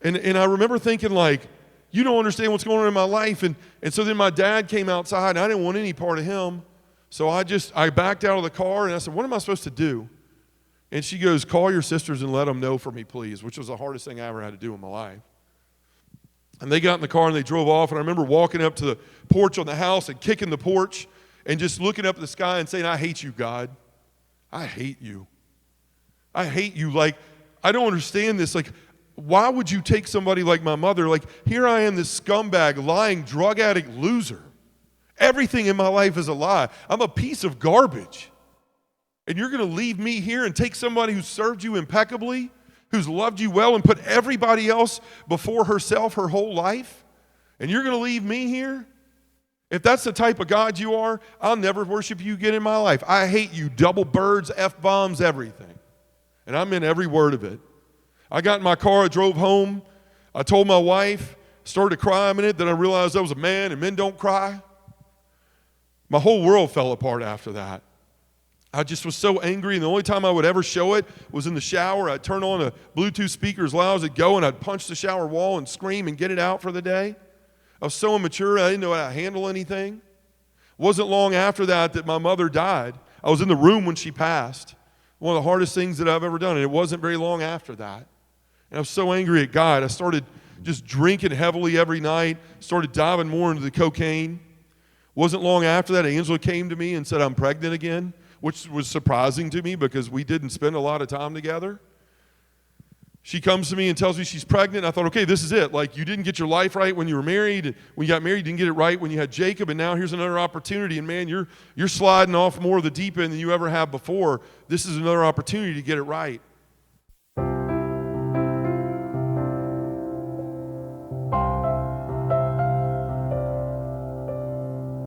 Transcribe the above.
And I remember thinking, like, you don't understand what's going on in my life. And so then my dad came outside, and I didn't want any part of him. So I backed out of the car, and I said, what am I supposed to do? And she goes, call your sisters and let them know for me, please, which was the hardest thing I ever had to do in my life. And they got in the car, and they drove off. And I remember walking up to the porch on the house and kicking the porch and just looking up at the sky and saying, I hate you, God. I hate you. I hate you. Like, I don't understand this. Like, why would you take somebody like my mother? Like, here I am, this scumbag, lying, drug addict loser. Everything in my life is a lie. I'm a piece of garbage. And you're going to leave me here and take somebody who served you impeccably, who's loved you well and put everybody else before herself her whole life? And you're going to leave me here? If that's the type of God you are, I'll never worship you again in my life. I hate you, double birds, F-bombs, everything. And I meant every word of it. I got in my car, I drove home. I told my wife, started to cry a minute, then I realized I was a man and men don't cry. My whole world fell apart after that. I just was so angry, and the only time I would ever show it was in the shower. I'd turn on a Bluetooth speaker as loud as it'd go, and I'd punch the shower wall and scream and get it out for the day. I was so immature, I didn't know how to handle anything. It wasn't long after that my mother died. I was in the room when she passed. One of the hardest things that I've ever done, and it wasn't very long after that. And I was so angry at God. I started just drinking heavily every night, started diving more into the cocaine. Wasn't long after that, Angela came to me and said, I'm pregnant again, which was surprising to me because we didn't spend a lot of time together. She comes to me and tells me she's pregnant. I thought, okay, this is it. Like, you didn't get your life right when you were married. When you got married, you didn't get it right when you had Jacob, and now here's another opportunity. And man, you're sliding off more of the deep end than you ever have before. This is another opportunity to get it right.